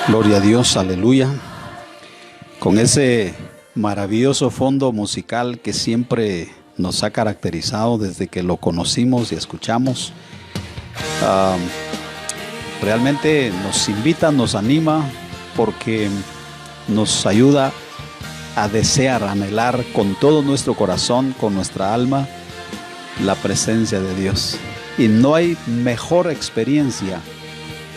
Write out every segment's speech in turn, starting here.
Gloria a Dios, aleluya. Con ese maravilloso fondo musical que siempre nos ha caracterizado desde que lo conocimos y escuchamos, realmente nos invita, nos anima, porque nos ayuda a desear, a anhelar con todo nuestro corazón, con nuestra alma, la presencia de Dios. Y no hay mejor experiencia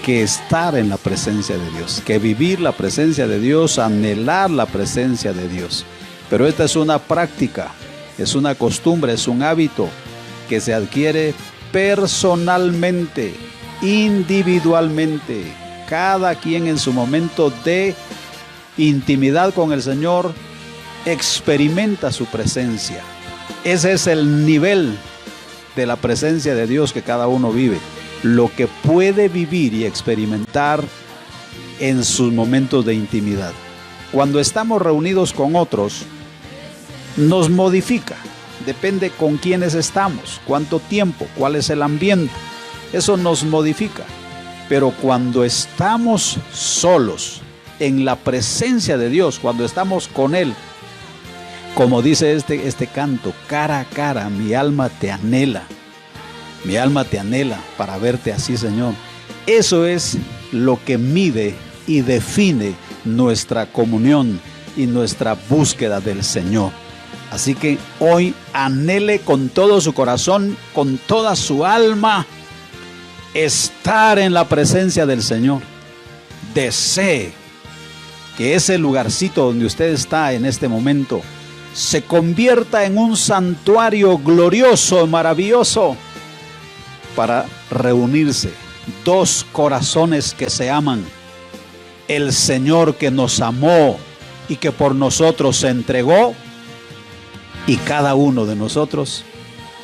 que estar en la presencia de Dios, que vivir la presencia de Dios, anhelar la presencia de Dios. Pero esta es una práctica, es una costumbre, es un hábito que se adquiere personalmente, individualmente. Cada quien en su momento de intimidad con el Señor experimenta su presencia. Ese es el nivel de la presencia de Dios que cada uno vive, lo que puede vivir y experimentar en sus momentos de intimidad. Cuando estamos reunidos con otros, nos modifica, depende con quiénes estamos, cuánto tiempo, cuál es el ambiente, eso nos modifica. Pero cuando estamos solos, en la presencia de Dios, cuando estamos con Él, como dice este canto, cara a cara, mi alma te anhela. Mi alma te anhela para verte así, Señor. Eso es lo que mide y define nuestra comunión y nuestra búsqueda del Señor. Así que hoy anhele con todo su corazón, con toda su alma, estar en la presencia del Señor. Desee que ese lugarcito donde usted está en este momento se convierta en un santuario glorioso, maravilloso, para reunirse dos corazones que se aman, el Señor que nos amó y que por nosotros se entregó, y cada uno de nosotros,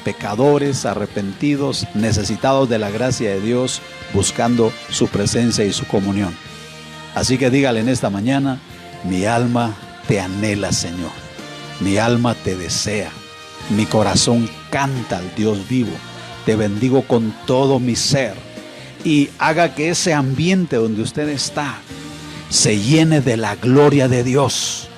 pecadores, arrepentidos, necesitados de la gracia de Dios, buscando su presencia y su comunión. Así que dígale en esta mañana, mi alma te anhela, Señor, mi alma te desea, mi corazón canta al Dios vivo. Te bendigo con todo mi ser, y haga que ese ambiente donde usted está se llene de la gloria de Dios,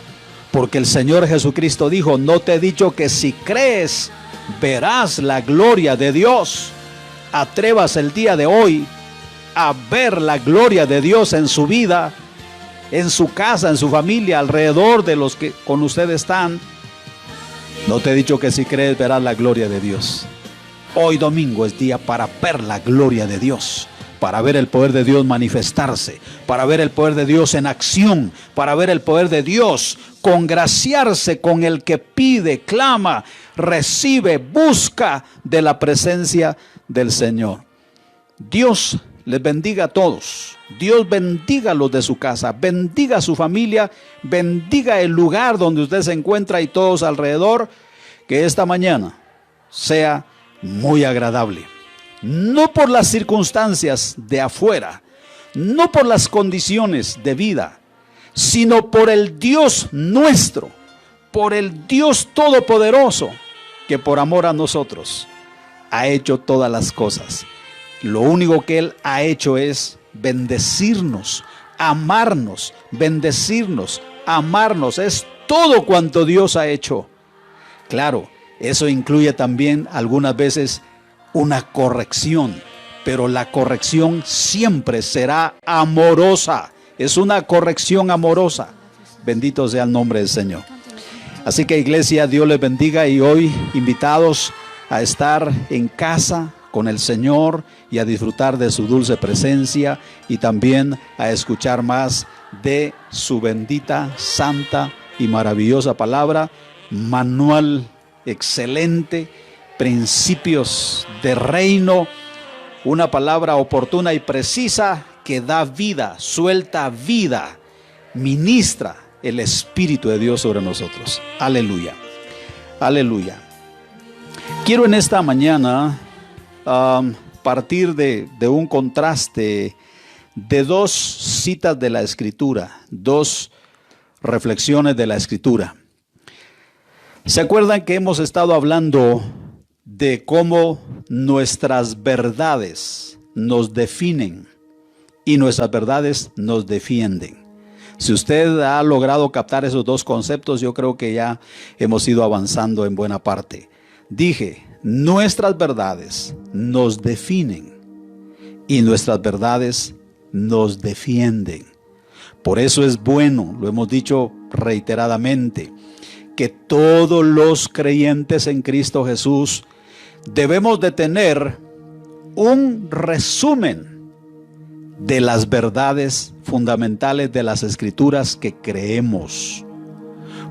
porque el Señor Jesucristo dijo, no te he dicho que si crees verás la gloria de Dios. Atrevas el día de hoy a ver la gloria de Dios en su vida, en su casa, en su familia, alrededor de los que con usted están. No te he dicho que si crees verás la gloria de Dios. Hoy domingo es día para ver la gloria de Dios, para ver el poder de Dios manifestarse, para ver el poder de Dios en acción, para ver el poder de Dios congraciarse con el que pide, clama, recibe, busca de la presencia del Señor. Dios les bendiga a todos. Dios bendiga a los de su casa, bendiga a su familia, bendiga el lugar donde usted se encuentra y todos alrededor. Que esta mañana sea muy agradable, no por las circunstancias de afuera, no por las condiciones de vida, sino por el Dios nuestro, por el Dios todopoderoso, que por amor a nosotros ha hecho todas las cosas. Lo único que Él ha hecho es bendecirnos, amarnos, bendecirnos, amarnos. Es todo cuanto Dios ha hecho. Claro, eso incluye también algunas veces una corrección, pero la corrección siempre será amorosa. Es una corrección amorosa. Bendito sea el nombre del Señor. Así que, iglesia, Dios les bendiga, y hoy invitados a estar en casa con el Señor y a disfrutar de su dulce presencia, y también a escuchar más de su bendita, santa y maravillosa palabra, manual excelente, principios de reino, una palabra oportuna y precisa que da vida, suelta vida, ministra el Espíritu de Dios sobre nosotros. Aleluya, aleluya. Quiero en esta mañana partir de un contraste de dos citas de la Escritura, dos reflexiones de la Escritura. ¿Se acuerdan que hemos estado hablando de cómo nuestras verdades nos definen y nuestras verdades nos defienden. Si usted ha logrado captar esos dos conceptos, yo creo que ya hemos ido avanzando en buena parte. Dije, nuestras verdades nos definen y nuestras verdades nos defienden. Por eso es bueno, lo hemos dicho reiteradamente, que todos los creyentes en Cristo Jesús debemos de tener un resumen de las verdades fundamentales de las Escrituras que creemos.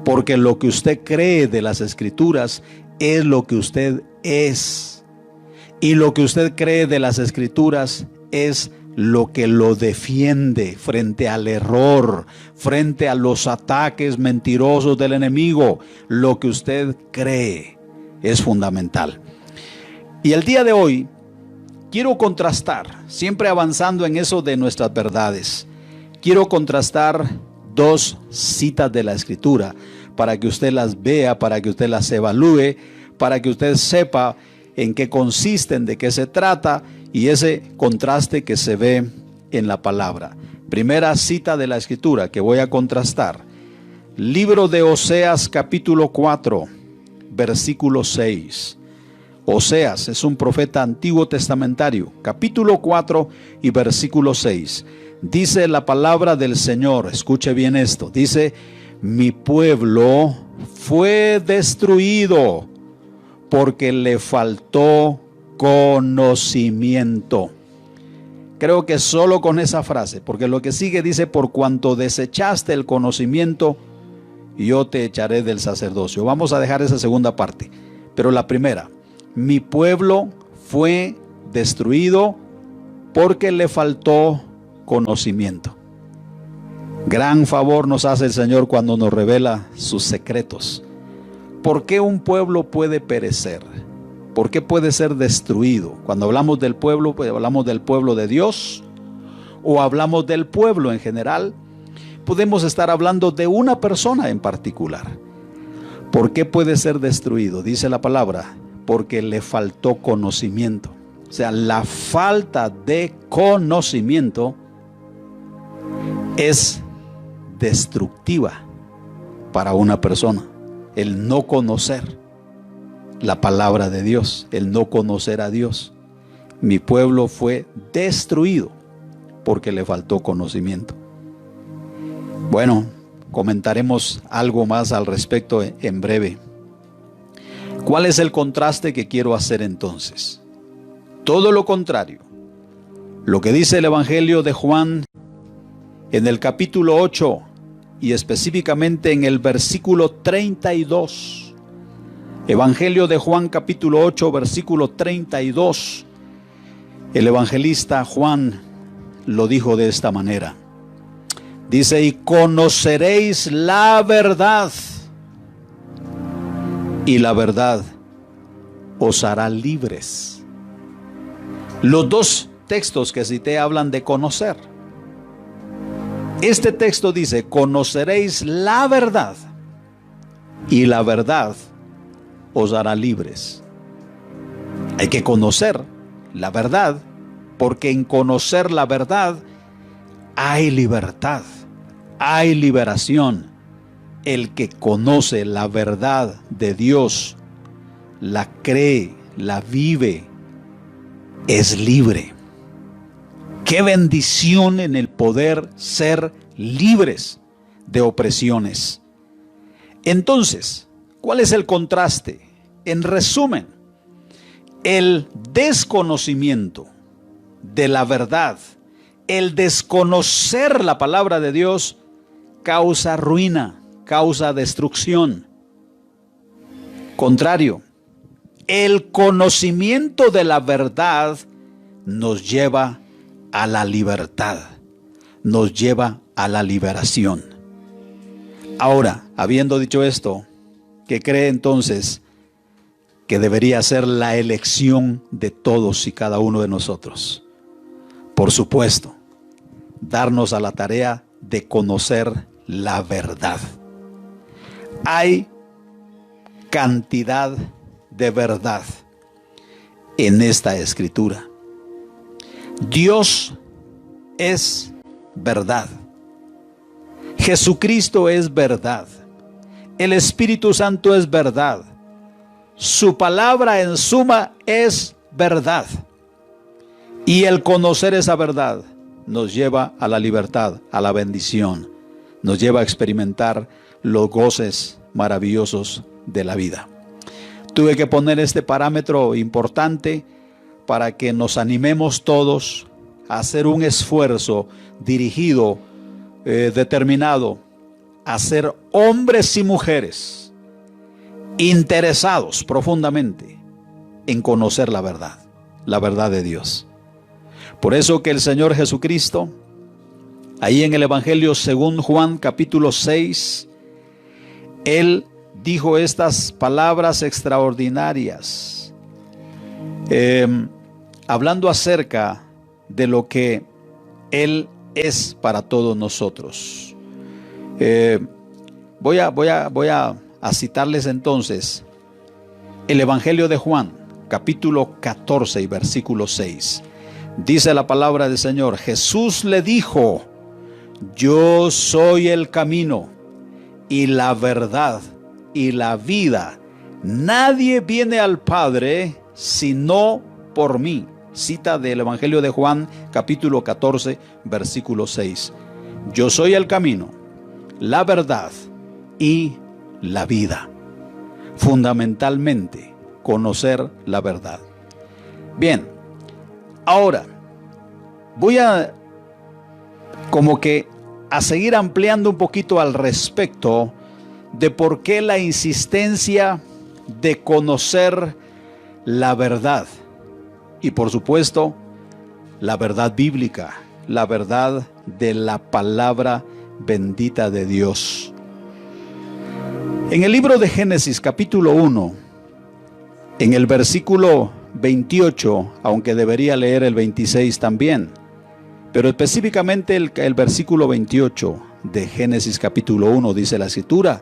Porque lo que usted cree de las Escrituras es lo que usted es. Y lo que usted cree de las Escrituras es lo que lo defiende frente al error, frente a los ataques mentirosos del enemigo. Lo que usted cree es fundamental. Y el día de hoy quiero contrastar, siempre avanzando en eso de nuestras verdades, quiero contrastar dos citas de la Escritura para que usted las vea, para que usted las evalúe, para que usted sepa en qué consisten, de qué se trata y ese contraste que se ve en la palabra. Primera cita de la Escritura que voy a contrastar. Libro de Oseas capítulo 4, versículo 6. Oseas es un profeta antiguo testamentario, capítulo 4 y versículo 6. Dice la palabra del Señor, escuche bien esto, dice: mi pueblo fue destruido porque le faltó conocimiento. Creo que solo con esa frase, porque lo que sigue dice: por cuanto desechaste el conocimiento, yo te echaré del sacerdocio. Vamos a dejar esa segunda parte, pero la primera: mi pueblo fue destruido porque le faltó conocimiento. Gran favor nos hace el Señor cuando nos revela sus secretos. ¿Por qué un pueblo puede perecer? ¿Por qué puede ser destruido? Cuando hablamos del pueblo, pues hablamos del pueblo de Dios o hablamos del pueblo en general. Podemos estar hablando de una persona en particular. ¿Por qué puede ser destruido? Dice la palabra: porque le faltó conocimiento. O sea, la falta de conocimiento es destructiva para una persona. El no conocer la palabra de Dios, el no conocer a Dios. Mi pueblo fue destruido porque le faltó conocimiento. Bueno, comentaremos algo más al respecto en breve. ¿Cuál es el contraste que quiero hacer entonces? Todo lo contrario. Lo que dice el Evangelio de Juan en el capítulo 8 y específicamente en el versículo 32. Evangelio de Juan capítulo 8 versículo 32. El evangelista Juan lo dijo de esta manera. Dice: y conoceréis la verdad, y la verdad os hará libres. Los dos textos que cité hablan de conocer. Este texto dice: conoceréis la verdad, y la verdad os hará libres. Hay que conocer la verdad, porque en conocer la verdad hay libertad, hay liberación. El que conoce la verdad de Dios, la cree, la vive, es libre. Qué bendición en el poder ser libres de opresiones. Entonces, ¿cuál es el contraste? En resumen, el desconocimiento de la verdad, el desconocer la palabra de Dios, causa ruina, causa destrucción. Contrario, el conocimiento de la verdad nos lleva a la libertad, nos lleva a la liberación. Ahora, habiendo dicho esto, ¿qué cree entonces que debería ser la elección de todos y cada uno de nosotros? Por supuesto, darnos a la tarea de conocer la verdad. Hay cantidad de verdad en esta escritura. Dios es verdad. Jesucristo es verdad. El Espíritu Santo es verdad. Su palabra en suma es verdad. Y el conocer esa verdad nos lleva a la libertad, a la bendición. Nos lleva a experimentar los goces maravillosos de la vida. Tuve que poner este parámetro importante para que nos animemos todos a hacer un esfuerzo dirigido, determinado, a ser hombres y mujeres interesados profundamente en conocer la verdad de Dios. Por eso que el Señor Jesucristo, ahí en el Evangelio según Juan capítulo 6, Él dijo estas palabras extraordinarias, hablando acerca de lo que Él es para todos nosotros. Voy a citarles entonces el Evangelio de Juan, capítulo 14 y versículo 6. Dice la palabra del Señor: Jesús le dijo: yo soy el camino y la verdad y la vida. Nadie viene al Padre sino por mí. Cita del Evangelio de Juan, capítulo 14, versículo 6. Yo soy el camino, la verdad y la vida. Fundamentalmente, conocer la verdad. Bien, ahora voy a seguir ampliando un poquito al respecto de por qué la insistencia de conocer la verdad. Y por supuesto, la verdad bíblica, la verdad de la palabra bendita de Dios. En el libro de Génesis, capítulo 1, en el versículo 28, aunque debería leer el 26 también, pero específicamente el versículo 28 de Génesis capítulo 1 dice la Escritura.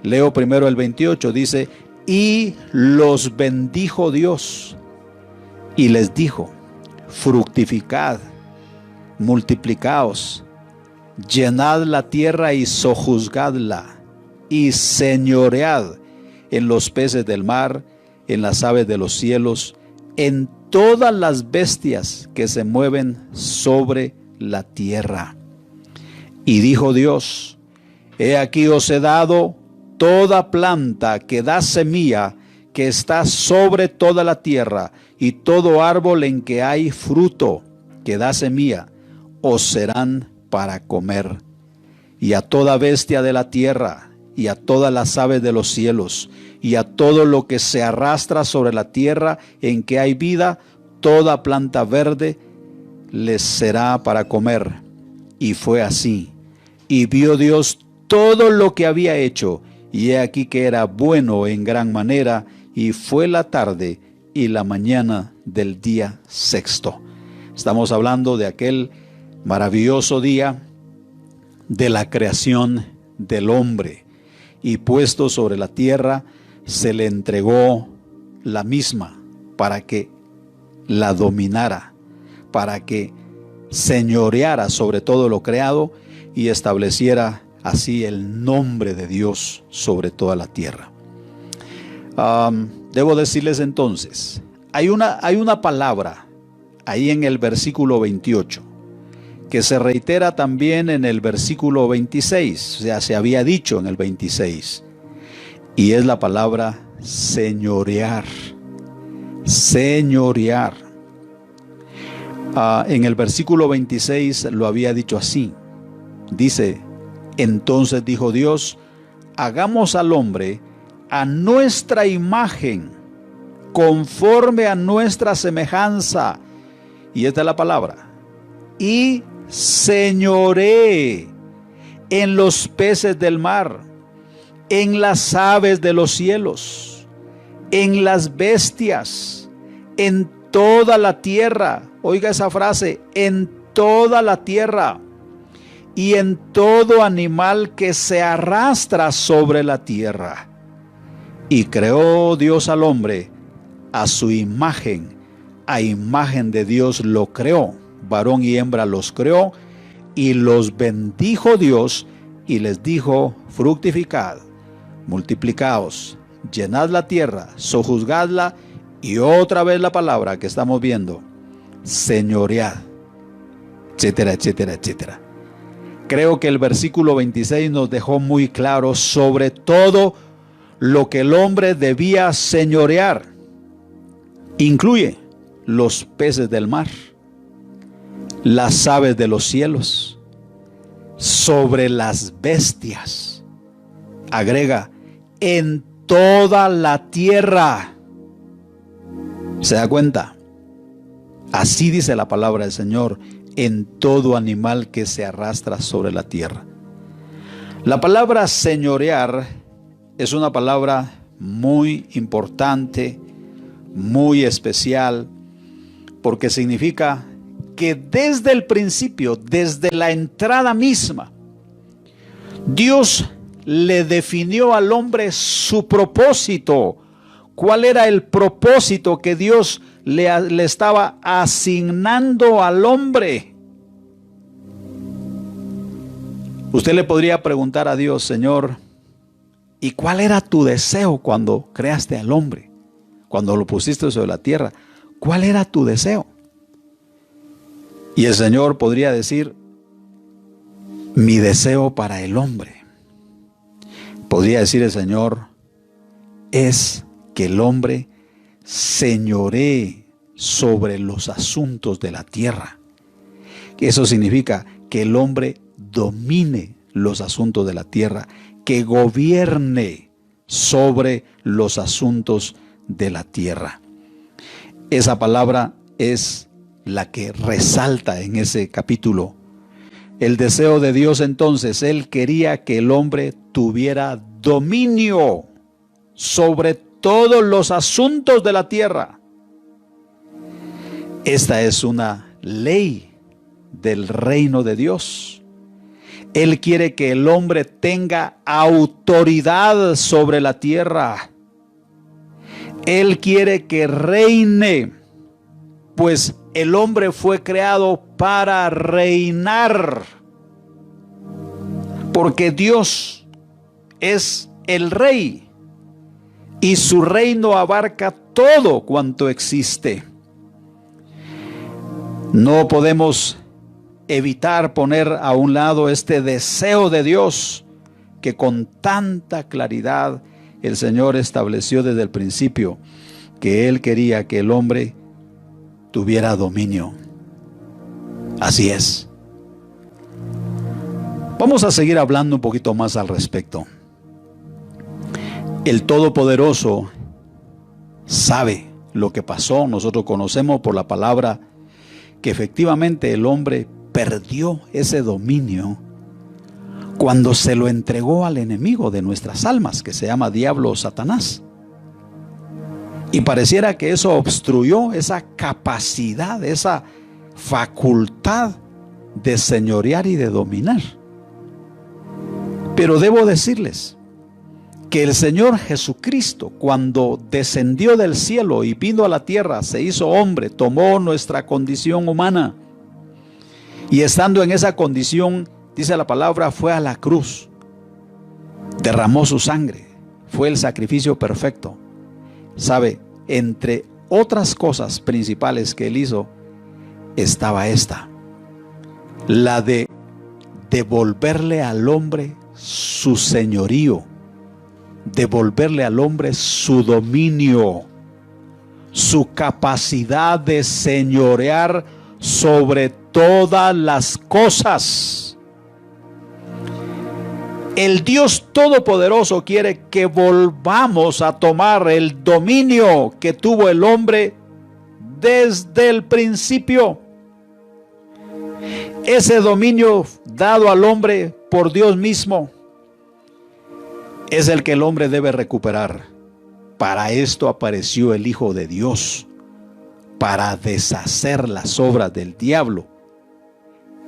Leo primero el 28, dice: y los bendijo Dios y les dijo: fructificad, multiplicaos, llenad la tierra y sojuzgadla, y señoread en los peces del mar, en las aves de los cielos, en todas las bestias que se mueven sobre la tierra. Y dijo Dios: he aquí os he dado toda planta que da semilla, que está sobre toda la tierra, y todo árbol en que hay fruto que da semilla, os serán para comer. Y a toda bestia de la tierra, y a todas las aves de los cielos, y a todo lo que se arrastra sobre la tierra en que hay vida, toda planta verde les será para comer. Y fue así. Y vio Dios todo lo que había hecho, y he aquí que era bueno en gran manera, y fue la tarde y la mañana del día sexto. Estamos hablando de aquel maravilloso día de la creación del hombre, y puesto sobre la tierra se le entregó la misma para que la dominara, para que señoreara sobre todo lo creado y estableciera así el nombre de Dios sobre toda la tierra. Debo decirles entonces, hay una palabra ahí en el versículo 28 que se reitera también en el versículo 26, o sea, se había dicho en el 26, y es la palabra señorear. Señorear. En el versículo 26 lo había dicho así. Dice: entonces dijo Dios: hagamos al hombre a nuestra imagen, conforme a nuestra semejanza. Y esta es la palabra: y señoree en los peces del mar, en las aves de los cielos, en las bestias, en toda la tierra. Oiga esa frase: en toda la tierra, y en todo animal que se arrastra sobre la tierra. Y creó Dios al hombre a su imagen, a imagen de Dios lo creó, varón y hembra los creó, y los bendijo Dios, y les dijo: fructificad, multiplicaos, llenad la tierra, sojuzgadla, y otra vez la palabra que estamos viendo, señoread, etcétera, etcétera, etcétera. Creo que el versículo 26 nos dejó muy claro sobre todo lo que el hombre debía señorear. Incluye los peces del mar, las aves de los cielos, sobre las bestias. Agrega, en toda la tierra. ¿Se da cuenta? Así dice la palabra del Señor, en todo animal que se arrastra sobre la tierra. La palabra señorear es una palabra muy importante, muy especial, porque significa que desde el principio, desde la entrada misma, Dios le definió al hombre su propósito. ¿Cuál era el propósito que Dios le estaba asignando al hombre? Usted le podría preguntar a Dios: Señor, ¿y cuál era tu deseo cuando creaste al hombre? Cuando lo pusiste sobre la tierra, ¿cuál era tu deseo? Y el Señor podría decir: mi deseo para el hombre. Podría decir el Señor: es que el hombre señoree sobre los asuntos de la tierra. Eso significa que el hombre domine los asuntos de la tierra, que gobierne sobre los asuntos de la tierra. Esa palabra es la que resalta en ese capítulo. El deseo de Dios entonces, Él quería que el hombre tuviera dominio sobre todos los asuntos de la tierra. Esta es una ley del reino de Dios. Él quiere que el hombre tenga autoridad sobre la tierra. Él quiere que reine, pues el hombre fue creado para reinar, porque Dios es el rey y su reino abarca todo cuanto existe. No podemos evitar poner a un lado este deseo de Dios que con tanta claridad el Señor estableció desde el principio, que Él quería que el hombre tuviera dominio. Así es. Vamos a seguir hablando un poquito más al respecto. El Todopoderoso sabe lo que pasó. Nosotros conocemos por la palabra que efectivamente el hombre perdió ese dominio cuando se lo entregó al enemigo de nuestras almas, que se llama diablo o Satanás. Y pareciera que eso obstruyó esa capacidad, esa facultad de señorear y de dominar. Pero debo decirles que el Señor Jesucristo, cuando descendió del cielo y vino a la tierra, se hizo hombre, tomó nuestra condición humana, y estando en esa condición, dice la palabra, fue a la cruz, derramó su sangre, fue el sacrificio perfecto. ¿Sabe? Entre otras cosas principales que Él hizo, estaba esta: la de devolverle al hombre su señorío, devolverle al hombre su dominio, su capacidad de señorear sobre todas las cosas. El Dios Todopoderoso quiere que volvamos a tomar el dominio que tuvo el hombre desde el principio. Ese dominio dado al hombre por Dios mismo es el que el hombre debe recuperar. Para esto apareció el Hijo de Dios, para deshacer las obras del diablo.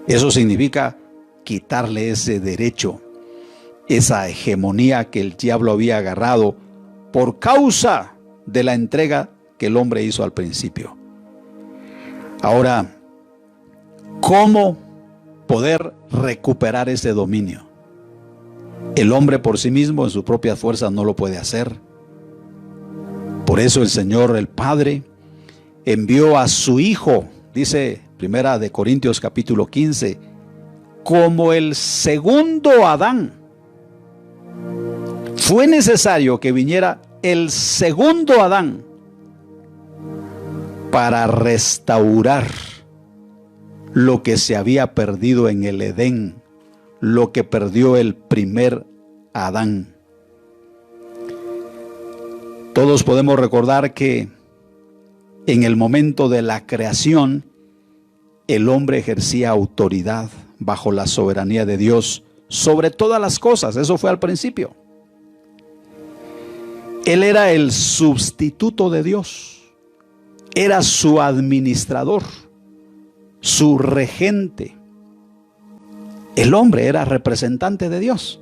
Eso significa quitarle ese derecho, esa hegemonía que el diablo había agarrado por causa de la entrega que el hombre hizo al principio. Ahora, ¿Cómo poder recuperar ese dominio? El hombre por sí mismo, en sus propias fuerzas, no lo puede hacer. Por eso el Señor, el Padre, envió a su Hijo, dice Primera de Corintios capítulo 15, como el segundo Adán. Fue necesario que viniera el segundo Adán para restaurar lo que se había perdido en el Edén, lo que perdió el primer Adán. Todos podemos recordar que en el momento de la creación, el hombre ejercía autoridad bajo la soberanía de Dios sobre todas las cosas. Eso fue al principio. Él era el sustituto de Dios, era su administrador, su regente. El hombre era representante de Dios.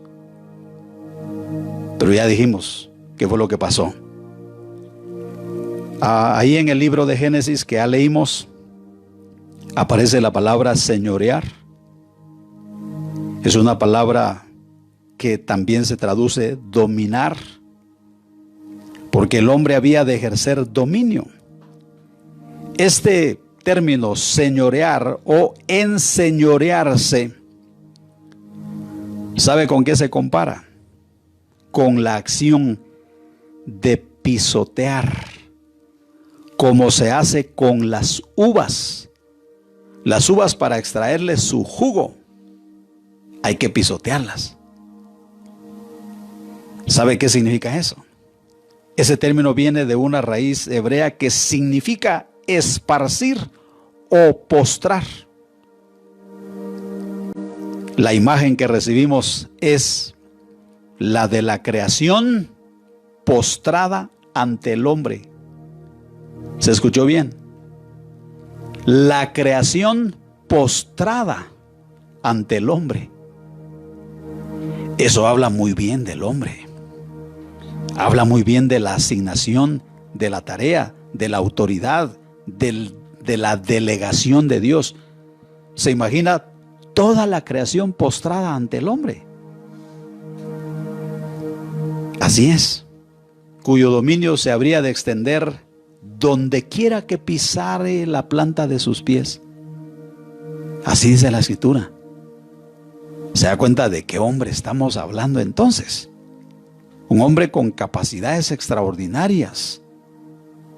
Pero ya dijimos qué fue lo que pasó. Ahí en el libro de Génesis que ya leímos, aparece la palabra señorear. Es una palabra que también se traduce dominar, porque el hombre había de ejercer dominio. Este término señorear o enseñorearse, ¿sabe con qué se compara? Con la acción de pisotear, como se hace con las uvas. Las uvas, para extraerles su jugo, hay que pisotearlas. ¿Sabe qué significa eso? Ese término viene de una raíz hebrea que significa esparcir o postrar. La imagen que recibimos es la de la creación postrada ante el hombre. ¿Se escuchó bien? La creación postrada ante el hombre. Eso habla muy bien del hombre. Habla muy bien de la asignación, de la tarea, de la autoridad, de la delegación de Dios. ¿Se imagina toda la creación postrada ante el hombre? Así es, cuyo dominio se habría de extender donde quiera que pisare la planta de sus pies. Así dice la Escritura. ¿Se da cuenta de qué hombre estamos hablando entonces? Un hombre con capacidades extraordinarias,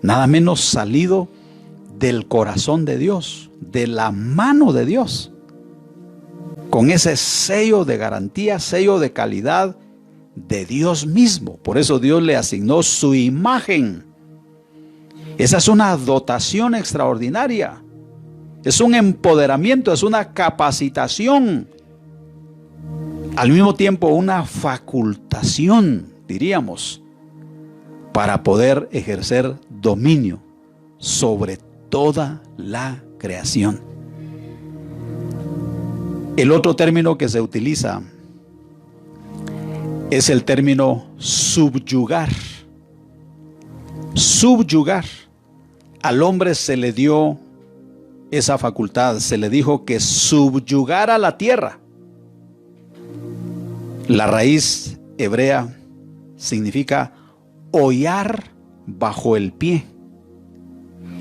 nada menos salido del corazón de Dios, de la mano de Dios, con ese sello de garantía, sello de calidad de Dios mismo. Por eso Dios le asignó su imagen. Esa es una dotación extraordinaria, es un empoderamiento, es una capacitación, al mismo tiempo una facultación, diríamos, para poder ejercer dominio sobre toda la creación. El otro término que se utiliza es el término subyugar. Subyugar. Al hombre se le dio esa facultad, se le dijo que subyugara la tierra. La raíz hebrea significa hollar bajo el pie,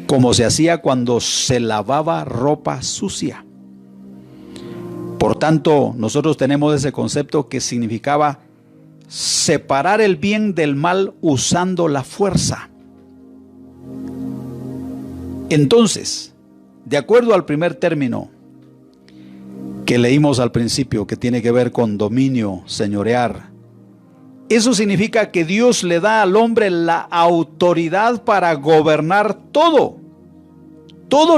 como se hacía cuando se lavaba ropa sucia. Por tanto, nosotros tenemos ese concepto que significaba separar el bien del mal usando la fuerza. Entonces, de acuerdo al primer término que leímos al principio, que tiene que ver con dominio, señorear, eso significa que Dios le da al hombre la autoridad para gobernar todo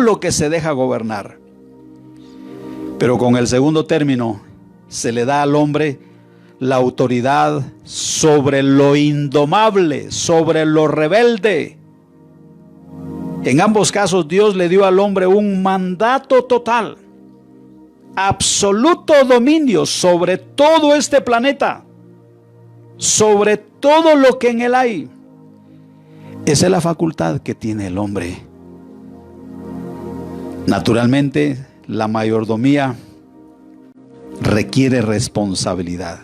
lo que se deja gobernar. Pero con el segundo término, se le da al hombre la autoridad sobre lo indomable, sobre lo rebelde. En ambos casos, Dios le dio al hombre un mandato total, absoluto dominio sobre todo este planeta, sobre todo lo que en él hay. Esa es la facultad que tiene el hombre. Naturalmente, la mayordomía requiere responsabilidad.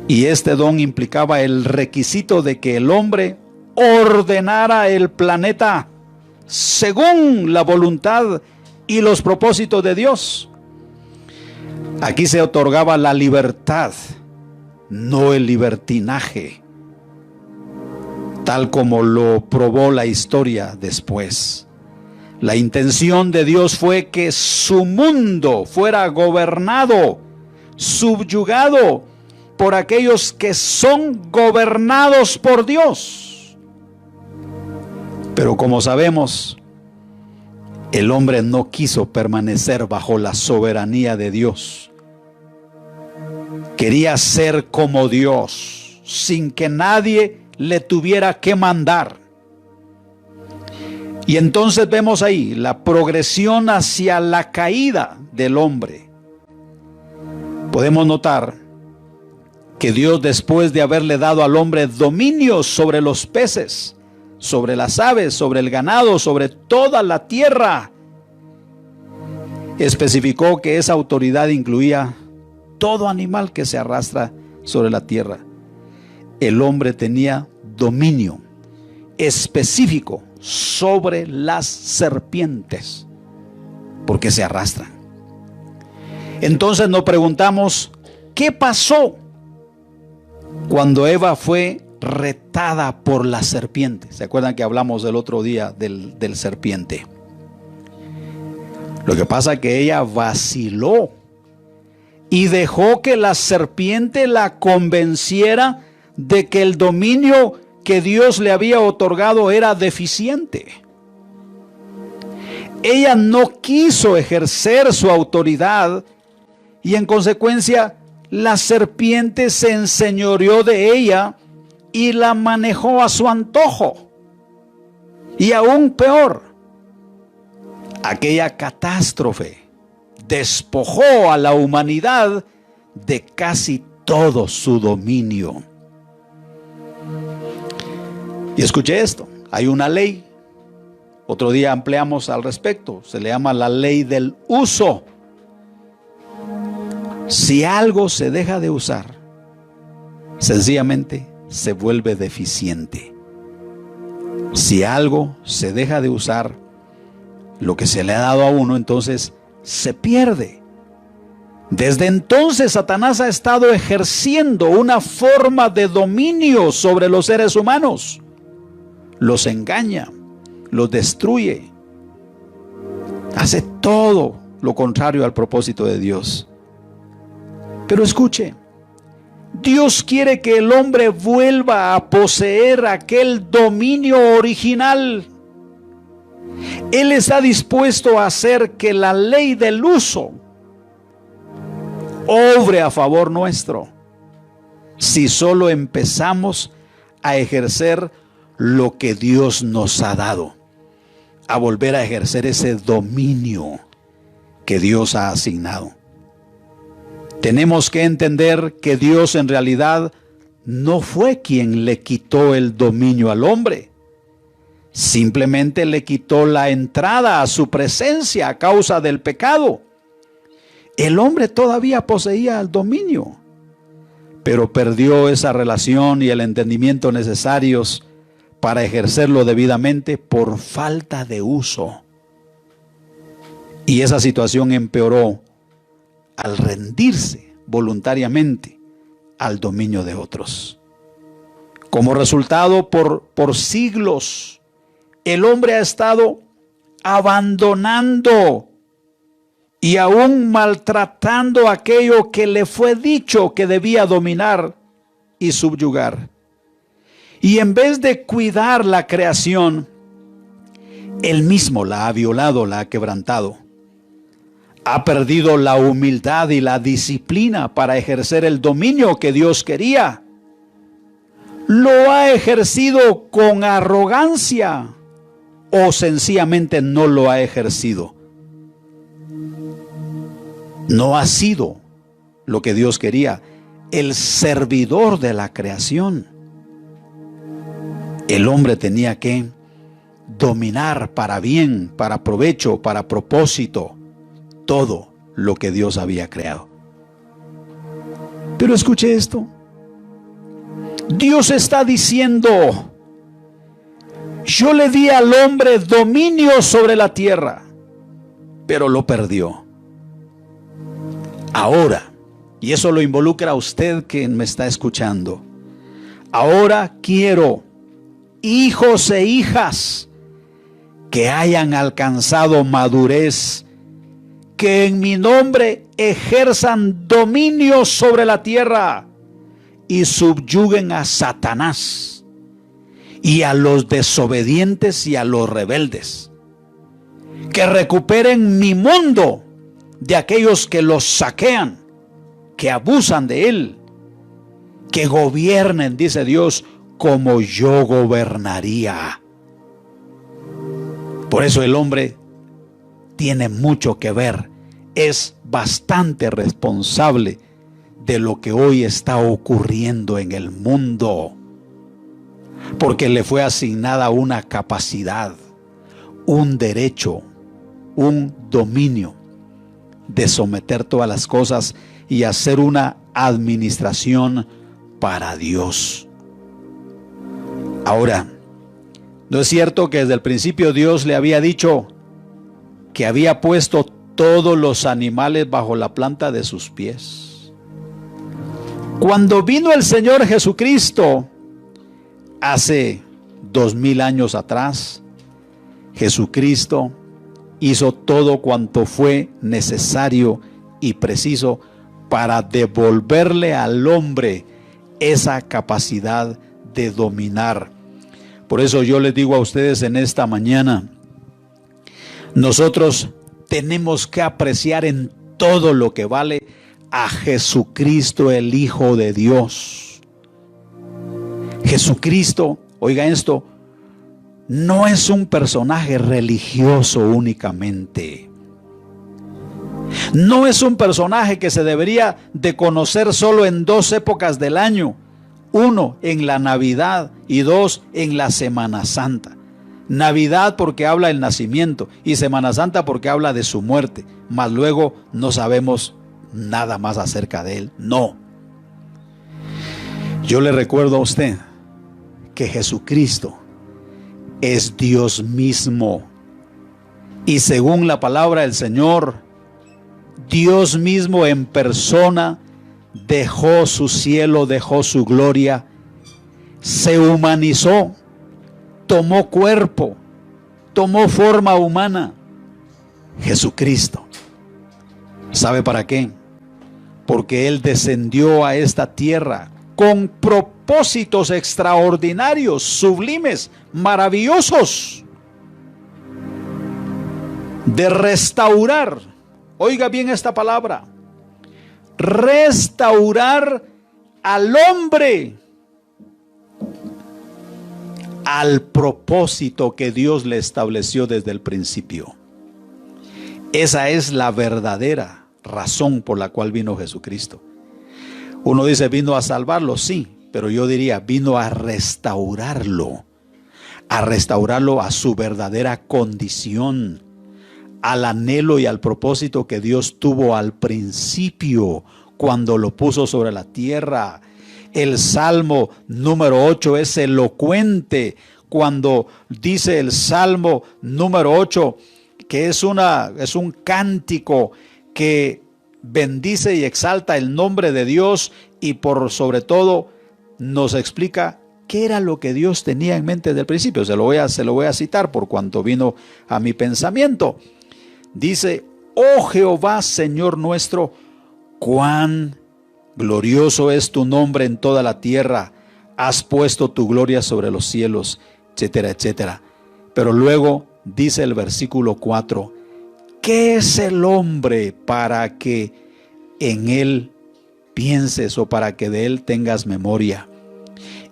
Y este don implicaba el requisito de que el hombre ordenara el planeta según la voluntad y los propósitos de Dios. Aquí se otorgaba la libertad, no el libertinaje, tal como lo probó la historia después. La intención de Dios fue que su mundo fuera gobernado, subyugado por aquellos que son gobernados por Dios. Pero como sabemos, el hombre no quiso permanecer bajo la soberanía de Dios. Quería ser como Dios, sin que nadie le tuviera que mandar. Y entonces vemos ahí la progresión hacia la caída del hombre. Podemos notar que Dios, después de haberle dado al hombre dominio sobre los peces, sobre las aves, sobre el ganado, sobre toda la tierra, especificó que esa autoridad incluía todo animal que se arrastra sobre la tierra. El hombre tenía dominio específico sobre las serpientes, porque se arrastran. Entonces nos preguntamos, ¿qué pasó cuando Eva fue retada por la serpiente? ¿Se acuerdan que hablamos el otro día del serpiente? Lo que pasa es que ella vaciló y dejó que la serpiente la convenciera de que el dominio que Dios le había otorgado era deficiente. Ella no quiso ejercer su autoridad y en consecuencia la serpiente se enseñoreó de ella y la manejó a su antojo. Y aún peor, aquella catástrofe despojó a la humanidad de casi todo su dominio. Y escuche esto, hay una ley, otro día ampliamos al respecto, se le llama la ley del uso. Si algo se deja de usar, sencillamente se vuelve deficiente. Si algo se deja de usar, lo que se le ha dado a uno, entonces se pierde. Desde entonces Satanás ha estado ejerciendo una forma de dominio sobre los seres humanos. Los engaña, los destruye, hace todo lo contrario al propósito de Dios. Pero escuche, Dios quiere que el hombre vuelva a poseer aquel dominio original. Él está dispuesto a hacer que la ley del uso obre a favor nuestro, si solo empezamos a ejercer lo que Dios nos ha dado, a volver a ejercer ese dominio que Dios ha asignado. Tenemos que entender que Dios en realidad no fue quien le quitó el dominio al hombre. Simplemente le quitó la entrada a su presencia a causa del pecado. El hombre todavía poseía el dominio, pero perdió esa relación y el entendimiento necesarios para ejercerlo debidamente por falta de uso. Y esa situación empeoró al rendirse voluntariamente al dominio de otros. Como resultado, por siglos, el hombre ha estado abandonando y aún maltratando aquello que le fue dicho que debía dominar y subyugar. Y en vez de cuidar la creación, él mismo la ha violado, la ha quebrantado. Ha perdido la humildad y la disciplina para ejercer el dominio que Dios quería. Lo ha ejercido con arrogancia o sencillamente no lo ha ejercido. No ha sido lo que Dios quería, el servidor de la creación. El hombre tenía que dominar para bien, para provecho, para propósito, todo lo que Dios había creado. Pero escuche esto. Dios está diciendo: yo le di al hombre dominio sobre la tierra, pero lo perdió. Ahora, y eso lo involucra a usted que me está escuchando, ahora quiero hijos e hijas que hayan alcanzado madurez, que en mi nombre ejerzan dominio sobre la tierra y subyuguen a Satanás y a los desobedientes y a los rebeldes, que recuperen mi mundo de aquellos que los saquean, que abusan de él, que gobiernen, dice Dios, como yo gobernaría. Por eso el hombre tiene mucho que ver, es bastante responsable de lo que hoy está ocurriendo en el mundo, porque le fue asignada una capacidad, un derecho, un dominio de someter todas las cosas y hacer una administración para Dios. Ahora, ¿no es cierto que desde el principio Dios le había dicho que había puesto todos los animales bajo la planta de sus pies? Cuando vino el Señor Jesucristo, hace 2000 años atrás, Jesucristo hizo todo cuanto fue necesario y preciso para devolverle al hombre esa capacidad de dominar. Por eso yo les digo a ustedes en esta mañana, nosotros tenemos que apreciar en todo lo que vale a Jesucristo, el Hijo de Dios. Jesucristo, oiga esto, no es un personaje religioso únicamente. No es un personaje que se debería de conocer solo en dos épocas del año. Uno, en la Navidad, y dos, en la Semana Santa. Navidad porque habla del nacimiento y Semana Santa porque habla de su muerte. Mas luego no sabemos nada más acerca de él. No. Yo le recuerdo a usted que Jesucristo es Dios mismo. Y según la palabra del Señor, Dios mismo en persona dejó su cielo, dejó su gloria, se humanizó, tomó cuerpo, tomó forma humana. Jesucristo. ¿Sabe para qué? Porque Él descendió a esta tierra con propósitos extraordinarios, sublimes, maravillosos, de restaurar, oiga bien esta palabra, restaurar al hombre al propósito que Dios le estableció desde el principio. Esa es la verdadera razón por la cual vino Jesucristo. Uno dice vino a salvarlo, sí, pero yo diría vino a restaurarlo a su verdadera condición, al anhelo y al propósito que Dios tuvo al principio cuando lo puso sobre la tierra. El Salmo número 8 es elocuente cuando dice el Salmo número 8 que es un cántico que bendice y exalta el nombre de Dios y por sobre todo nos explica qué era lo que Dios tenía en mente desde el principio. Se lo voy a citar por cuanto vino a mi pensamiento. Dice: oh Jehová, Señor nuestro, cuán glorioso es tu nombre en toda la tierra, has puesto tu gloria sobre los cielos, etcétera, etcétera. Pero luego dice el versículo 4, ¿qué es el hombre para que en él pienses o para que de él tengas memoria?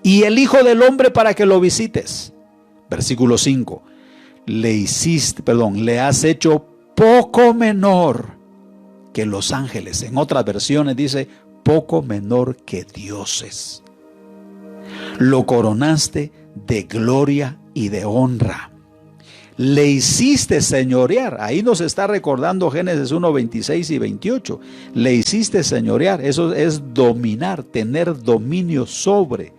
Y el Hijo del Hombre para que lo visites. Versículo 5, le has hecho poco menor que los ángeles. En otras versiones dice poco menor que dioses. Lo coronaste de gloria y de honra. le hiciste señorear. Ahí nos está recordando Génesis 1, 26 y 28. Le hiciste señorear. Eso es dominar, tener dominio sobre.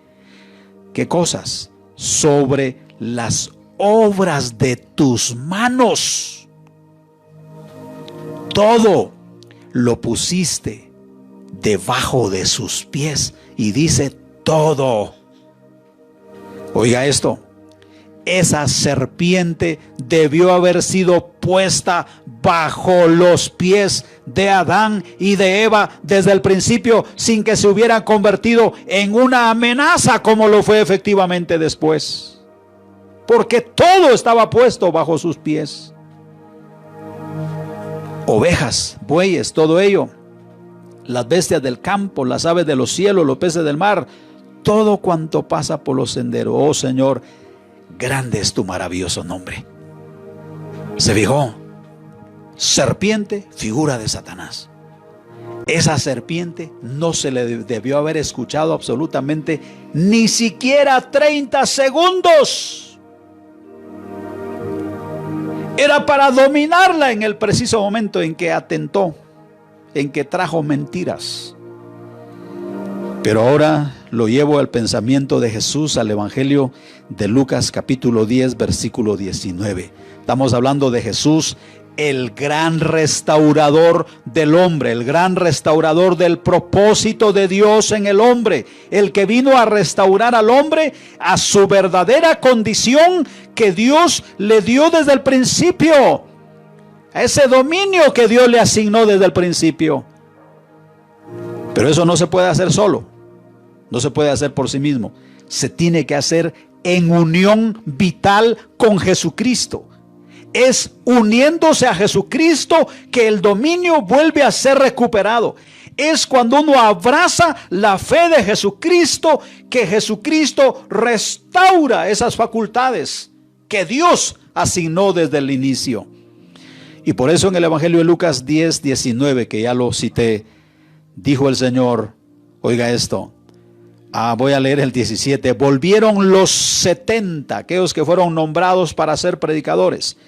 ¿Qué cosas? Sobre las obras de tus manos. Todo lo pusiste debajo de sus pies. Y dice todo. Oiga esto. Esa serpiente debió haber sido puesta bajo los pies de Adán y de Eva desde el principio, sin que se hubiera convertido en una amenaza como lo fue efectivamente después. Porque todo estaba puesto bajo sus pies. Ovejas, bueyes, todo ello. Las bestias del campo, las aves de los cielos, los peces del mar, todo cuanto pasa por los senderos. Oh Señor, grande es tu maravilloso nombre. ¿Se fijó? Serpiente, figura de Satanás. Esa serpiente no se le debió haber escuchado absolutamente ni siquiera 30 segundos. Era para dominarla en el preciso momento en que atentó, en que trajo mentiras. Pero ahora lo llevo al pensamiento de Jesús, al Evangelio de Lucas capítulo 10, versículo 19. Estamos hablando de Jesús, el gran restaurador del hombre, el gran restaurador del propósito de Dios en el hombre, el que vino a restaurar al hombre a su verdadera condición que Dios le dio desde el principio, a ese dominio que Dios le asignó desde el principio. Pero eso no se puede hacer solo. No se puede hacer por sí mismo. Se tiene que hacer en unión vital con Jesucristo. Es uniéndose a Jesucristo que el dominio vuelve a ser recuperado. Es cuando uno abraza la fe de Jesucristo que Jesucristo restaura esas facultades que Dios asignó desde el inicio. Y por eso en el Evangelio de Lucas 10, 19, que ya lo cité, dijo el Señor, oiga esto. Voy a leer el 17. Volvieron los 70, aquellos que fueron nombrados para ser predicadores.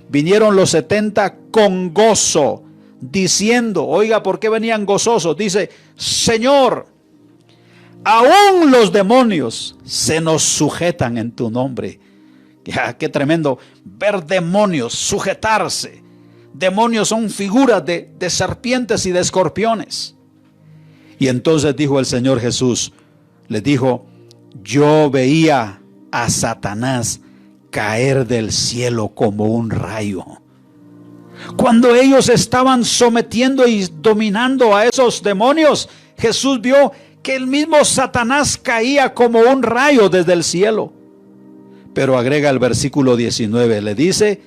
Vinieron los 70 con gozo, diciendo, oiga, ¿por qué venían gozosos? Dice, Señor, aún los demonios se nos sujetan en tu nombre. Ya, qué tremendo ver demonios sujetarse. Demonios son figuras de serpientes y de escorpiones. Y entonces dijo el Señor Jesús, les dijo, yo veía a Satanás caer del cielo como un rayo. Cuando ellos estaban sometiendo y dominando a esos demonios, Jesús vio que el mismo Satanás caía como un rayo desde el cielo. Pero agrega el versículo 19, le dice,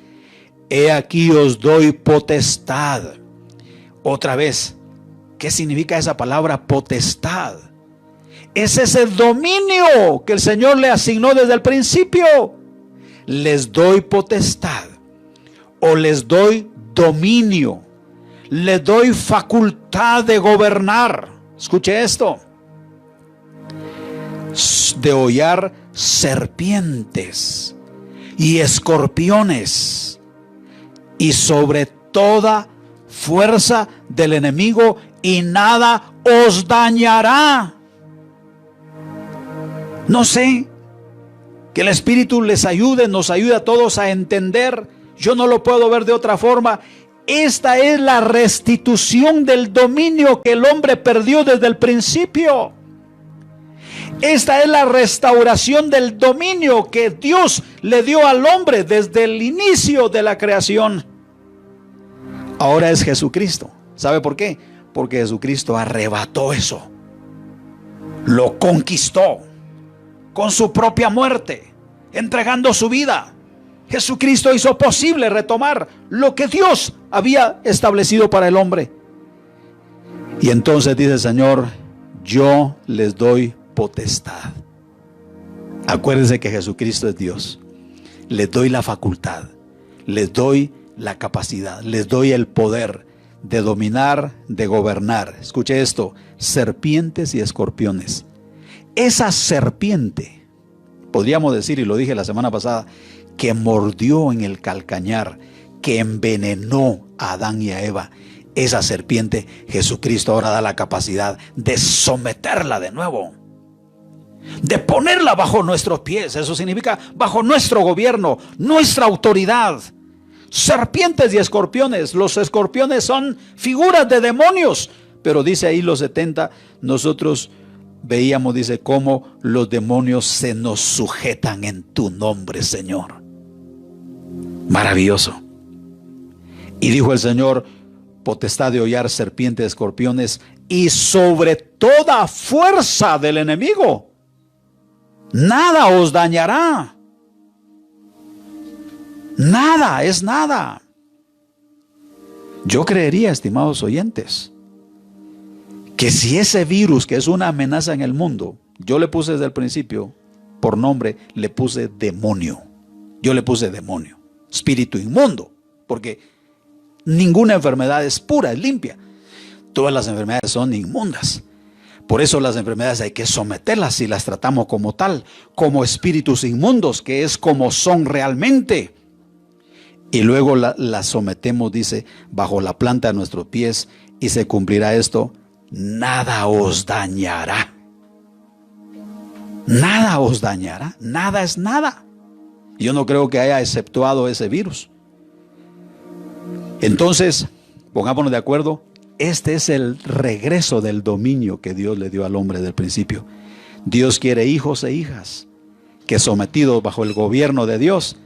he aquí os doy potestad. Otra vez, ¿qué significa esa palabra potestad? Es ese dominio que el Señor le asignó desde el principio. Les doy potestad o les doy dominio, les doy facultad de gobernar. Escuche esto. De hollar serpientes y escorpiones y sobre toda fuerza del enemigo y nada os dañará. No sé, que el Espíritu les ayude, nos ayude a todos a entender. Yo no lo puedo ver de otra forma. Esta es la restitución del dominio que el hombre perdió desde el principio. Esta es la restauración del dominio que Dios le dio al hombre desde el inicio de la creación. Ahora es Jesucristo. ¿Sabe por qué? Porque Jesucristo arrebató eso. Lo conquistó con su propia muerte, entregando su vida. Jesucristo hizo posible retomar lo que Dios había establecido para el hombre. Y entonces dice el Señor, yo les doy potestad. Acuérdense que Jesucristo es Dios. Les doy la facultad, les doy la capacidad, les doy el poder de dominar, de gobernar. Escuche esto, serpientes y escorpiones. Esa serpiente, podríamos decir, y lo dije la semana pasada, que mordió en el calcañar, que envenenó a Adán y a Eva, esa serpiente, Jesucristo ahora da la capacidad de someterla de nuevo, de ponerla bajo nuestros pies. Eso significa bajo nuestro gobierno, nuestra autoridad. Serpientes y escorpiones. Los escorpiones son figuras de demonios, pero dice ahí los 70, nosotros veíamos, dice, cómo los demonios se nos sujetan en tu nombre, Señor. Maravilloso. Y dijo el Señor: potestad de hollar serpientes, escorpiones y sobre toda fuerza del enemigo, nada os dañará. Nada, es nada. Yo creería, estimados oyentes, que si ese virus, que es una amenaza en el mundo, yo le puse desde el principio, por nombre, le puse demonio. Yo le puse demonio, espíritu inmundo, porque ninguna enfermedad es pura, es limpia. Todas las enfermedades son inmundas. Por eso las enfermedades hay que someterlas y las tratamos como tal, como espíritus inmundos, que es como son realmente. Y luego las sometemos, dice, bajo la planta de nuestros pies, y se cumplirá esto: nada os dañará. Nada os dañará. Nada es nada. Yo no creo que haya exceptuado ese virus. Entonces, pongámonos de acuerdo. Este es el regreso del dominio que Dios le dio al hombre del principio. Dios quiere hijos e hijas que, sometidos bajo el gobierno de Dios,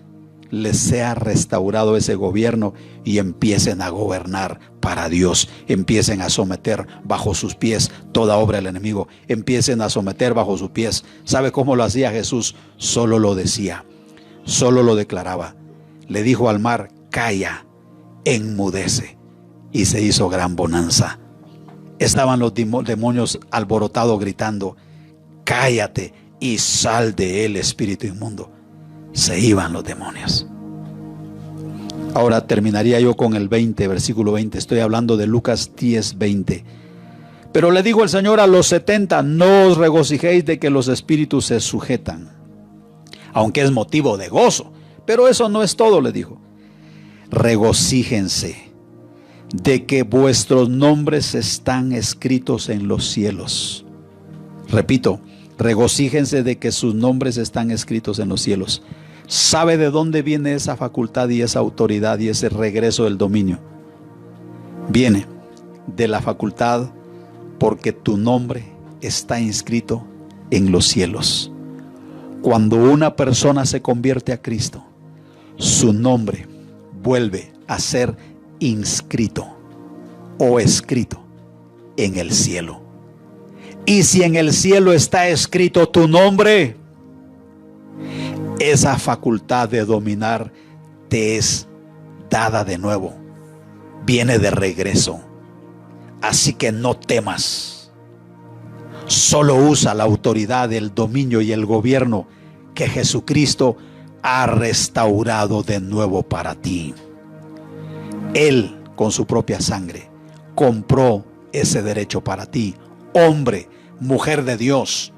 les sea restaurado ese gobierno y empiecen a gobernar para Dios. Empiecen a someter bajo sus pies toda obra del enemigo. Empiecen a someter bajo sus pies. ¿Sabe cómo lo hacía Jesús? Solo lo decía, solo lo declaraba. Le dijo al mar: calla, enmudece, y se hizo gran bonanza. Estaban los demonios alborotados gritando: cállate y sal de él, espíritu inmundo. Se iban los demonios. Ahora terminaría yo con el 20, versículo 20. Estoy hablando de Lucas 10, 20. Pero le dijo el Señor a los 70: no os regocijéis de que los espíritus se sujetan, aunque es motivo de gozo, pero eso no es todo, le dijo. Regocíjense de que vuestros nombres están escritos en los cielos. Repito, regocíjense de que sus nombres están escritos en los cielos. ¿Sabe de dónde viene esa facultad y esa autoridad y ese regreso del dominio? Viene de la facultad porque tu nombre está inscrito en los cielos. Cuando una persona se convierte a Cristo, su nombre vuelve a ser inscrito o escrito en el cielo. Y si en el cielo está escrito tu nombre, esa facultad de dominar te es dada de nuevo, viene de regreso. Así que no temas, solo usa la autoridad, el dominio y el gobierno que Jesucristo ha restaurado de nuevo para ti. Él, con su propia sangre, compró ese derecho para ti, hombre, mujer de Dios,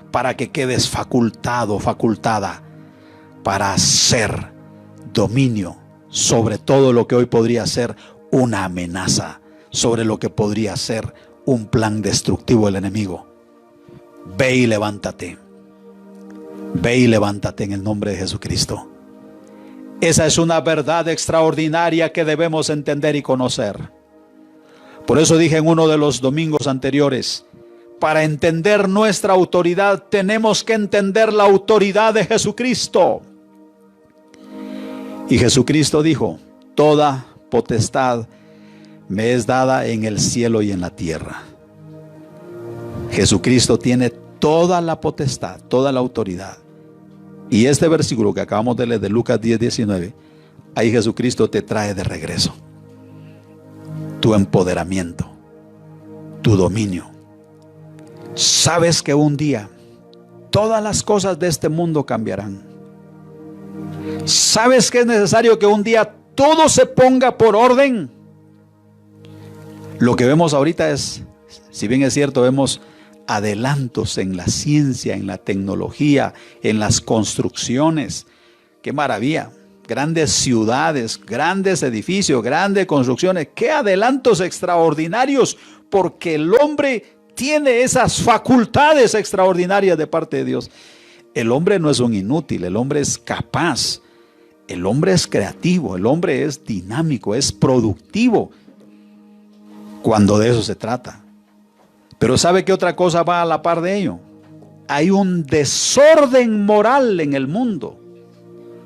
para que quedes facultado, facultada para hacer dominio sobre todo lo que hoy podría ser una amenaza, sobre lo que podría ser un plan destructivo del enemigo. Ve y levántate. Ve y levántate en el nombre de Jesucristo. Esa es una verdad extraordinaria que debemos entender y conocer. Por eso dije en uno de los domingos anteriores, para entender nuestra autoridad tenemos que entender la autoridad de Jesucristo. Y Jesucristo dijo: toda potestad me es dada en el cielo y en la tierra. Jesucristo tiene toda la potestad, toda la autoridad. Y este versículo que acabamos de leer de Lucas 10, 19, ahí Jesucristo te trae de regreso tu empoderamiento, tu dominio. Sabes que un día todas las cosas de este mundo cambiarán. Sabes que es necesario que un día todo se ponga por orden. Lo que vemos ahorita es, si bien es cierto, vemos adelantos en la ciencia, en la tecnología, en las construcciones, qué maravilla. Grandes ciudades, grandes edificios, grandes construcciones, qué adelantos extraordinarios, porque el hombre tiene esas facultades extraordinarias de parte de Dios. El hombre no es un inútil, el hombre es capaz, el hombre es creativo, el hombre es dinámico, es productivo, cuando de eso se trata. Pero ¿sabe qué otra cosa va a la par de ello? Hay un desorden moral en el mundo.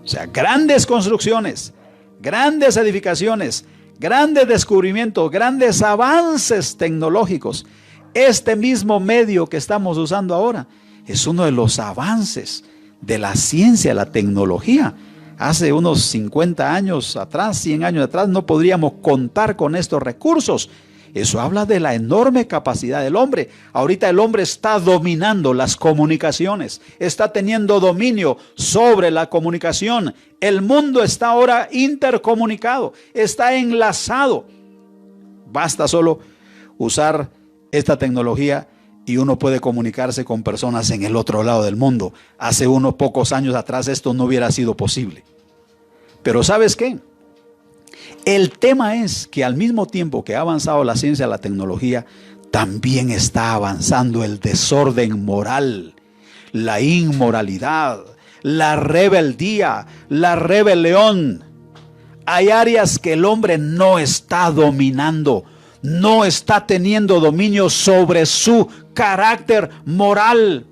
O sea, grandes construcciones, grandes edificaciones, grandes descubrimientos, grandes avances tecnológicos. Este mismo medio que estamos usando ahora es uno de los avances de la ciencia, la tecnología. Hace unos 50 años atrás, 100 años atrás, no podríamos contar con estos recursos. Eso habla de la enorme capacidad del hombre. Ahorita el hombre está dominando las comunicaciones, está teniendo dominio sobre la comunicación. El mundo está ahora intercomunicado, está enlazado. Basta solo usar esta tecnología y uno puede comunicarse con personas en el otro lado del mundo. Hace unos pocos años atrás esto no hubiera sido posible. Pero ¿sabes qué? El tema es que al mismo tiempo que ha avanzado la ciencia y la tecnología, también está avanzando el desorden moral, la inmoralidad, la rebeldía, la rebelión. Hay áreas que el hombre no está dominando, no está teniendo dominio sobre su carácter moral.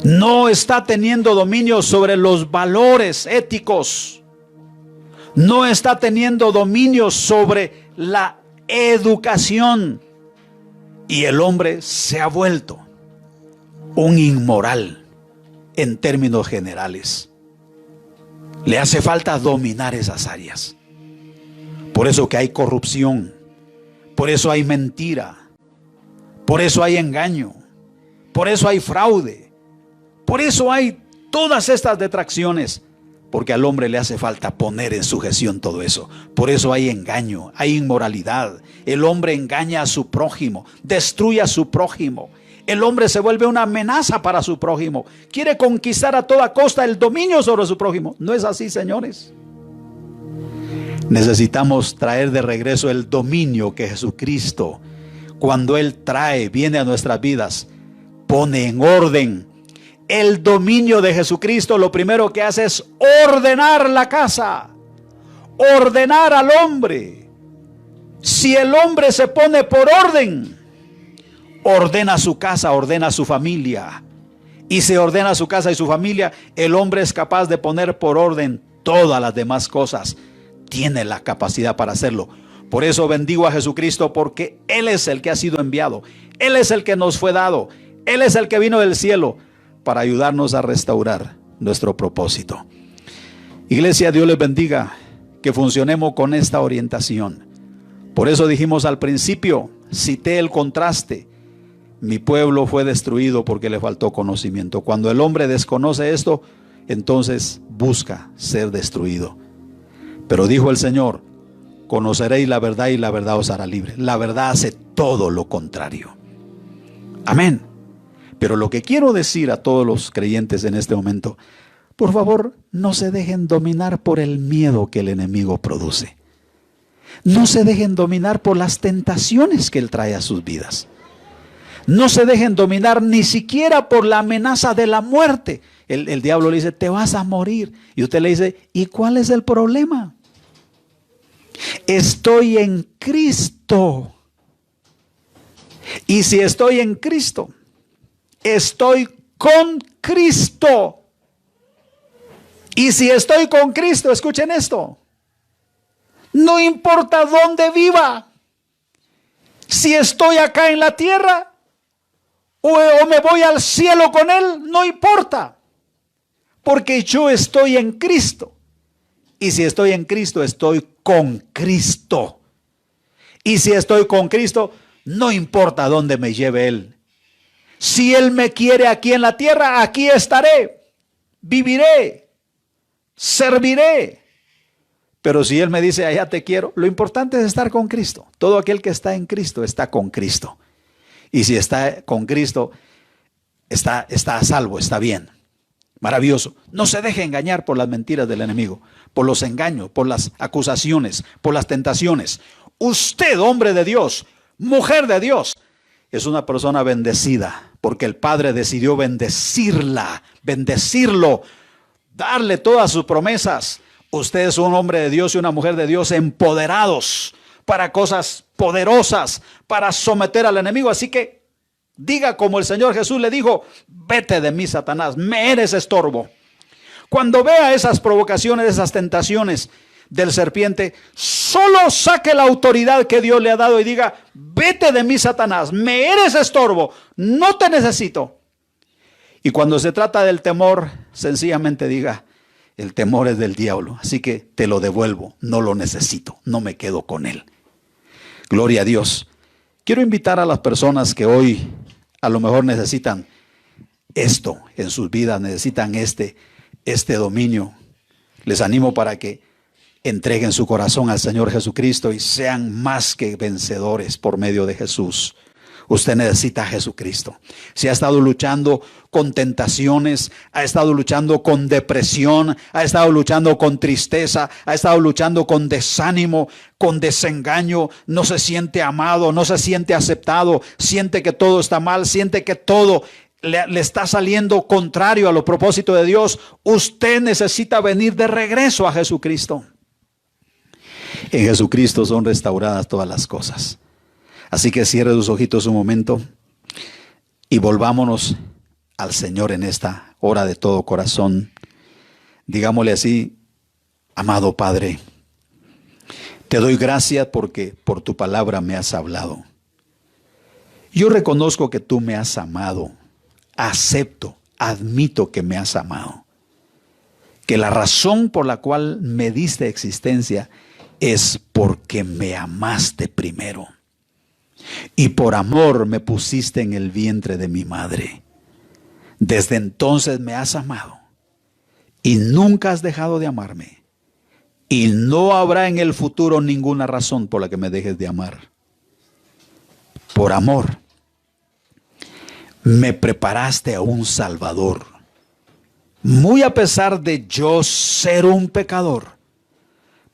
No está teniendo dominio sobre los valores éticos. No está teniendo dominio sobre la educación. Y el hombre se ha vuelto un inmoral en términos generales. Le hace falta dominar esas áreas. Por eso que hay corrupción. Por eso hay mentira. Por eso hay engaño. Por eso hay fraude. Por eso hay todas estas detracciones. Porque al hombre le hace falta poner en sujeción todo eso. Por eso hay engaño, hay inmoralidad. El hombre engaña a su prójimo, destruye a su prójimo. El hombre se vuelve una amenaza para su prójimo. Quiere conquistar a toda costa el dominio sobre su prójimo. No es así, señores. Necesitamos traer de regreso el dominio que Jesucristo, cuando Él viene a nuestras vidas, pone en orden. El dominio de Jesucristo lo primero que hace es ordenar la casa, ordenar al hombre. Si el hombre se pone por orden, ordena su casa, ordena su familia. Y si ordena su casa y su familia, el hombre es capaz de poner por orden todas las demás cosas. Tiene la capacidad para hacerlo. Por eso bendigo a Jesucristo, porque Él es el que ha sido enviado. Él es el que nos fue dado. Él es el que vino del cielo para ayudarnos a restaurar nuestro propósito. Iglesia, Dios les bendiga, que funcionemos con esta orientación. Por eso dijimos al principio, cité el contraste: mi pueblo fue destruido porque le faltó conocimiento. Cuando el hombre desconoce esto, entonces busca ser destruido. Pero dijo el Señor: conoceréis la verdad y la verdad os hará libre. La verdad hace todo lo contrario. Amén. Pero lo que quiero decir a todos los creyentes en este momento: por favor, no se dejen dominar por el miedo que el enemigo produce. No se dejen dominar por las tentaciones que él trae a sus vidas. No se dejen dominar ni siquiera por la amenaza de la muerte. El diablo le dice: te vas a morir. Y usted le dice: ¿y cuál es el problema? Estoy en Cristo. Y si estoy en Cristo, estoy con Cristo. Y si estoy con Cristo, escuchen esto: no importa dónde viva, si estoy acá en la tierra o me voy al cielo con Él, no importa, porque yo estoy en Cristo. Y si estoy en Cristo, estoy con Cristo. Y si estoy con Cristo, no importa dónde me lleve Él. Si Él me quiere aquí en la tierra, aquí estaré, viviré, serviré. Pero si Él me dice: allá te quiero, lo importante es estar con Cristo. Todo aquel que está en Cristo está con Cristo. Y si está con Cristo, está a salvo, está bien. Maravilloso. No se deje engañar por las mentiras del enemigo, por los engaños, por las acusaciones, por las tentaciones. Usted, hombre de Dios, mujer de Dios, es una persona bendecida, porque el Padre decidió bendecirla, bendecirlo, darle todas sus promesas. Usted es un hombre de Dios y una mujer de Dios empoderados para cosas poderosas, para someter al enemigo. Así que diga como el Señor Jesús le dijo: vete de mí, Satanás, me eres estorbo. Cuando vea esas provocaciones, esas tentaciones del serpiente, solo saque la autoridad que Dios le ha dado y diga: vete de mí, Satanás, me eres estorbo, no te necesito. Y cuando se trata del temor, sencillamente diga: el temor es del diablo, así que te lo devuelvo, no lo necesito, no me quedo con él. Gloria a Dios. Quiero invitar a las personas que hoy a lo mejor necesitan esto en sus vidas, necesitan este dominio. Les animo para que entreguen su corazón al Señor Jesucristo y sean más que vencedores por medio de Jesús. Usted necesita a Jesucristo. Si ha estado luchando con tentaciones, ha estado luchando con depresión, ha estado luchando con tristeza, ha estado luchando con desánimo, con desengaño, no se siente amado, no se siente aceptado, siente que todo está mal, siente que todo le está saliendo contrario a los propósitos de Dios, usted necesita venir de regreso a Jesucristo. En Jesucristo son restauradas todas las cosas. Así que cierre sus ojitos un momento y volvámonos al Señor en esta hora de todo corazón. Digámosle así: amado Padre, te doy gracias porque por tu palabra me has hablado. Yo reconozco que tú me has amado, acepto, admito que me has amado, que la razón por la cual me diste existencia es porque me amaste primero. Y por amor me pusiste en el vientre de mi madre. Desde entonces me has amado y nunca has dejado de amarme. Y no habrá en el futuro ninguna razón por la que me dejes de amar. Por amor me preparaste a un Salvador. Muy a pesar de yo ser un pecador,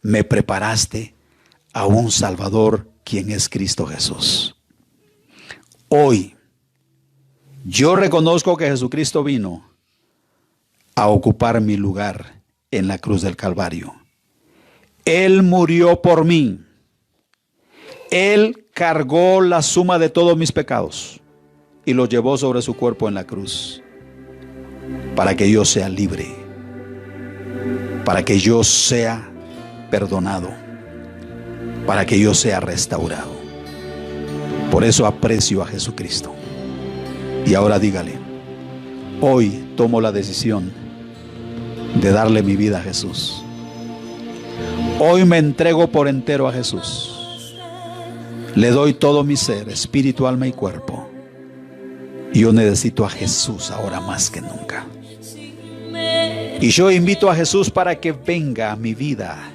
me preparaste a un Salvador, quien es Cristo Jesús. Hoy, yo reconozco que Jesucristo vino a ocupar mi lugar en la cruz del Calvario. Él murió por mí. Él cargó la suma de todos mis pecados y los llevó sobre su cuerpo en la cruz, para que yo sea libre, para que yo sea perdonado, para que yo sea restaurado. Por eso aprecio a Jesucristo. Y ahora dígale: hoy tomo la decisión de darle mi vida a Jesús. Hoy me entrego por entero a Jesús. Le doy todo mi ser, espíritu, alma y cuerpo. Y yo necesito a Jesús ahora más que nunca. Y yo invito a Jesús para que venga a mi vida.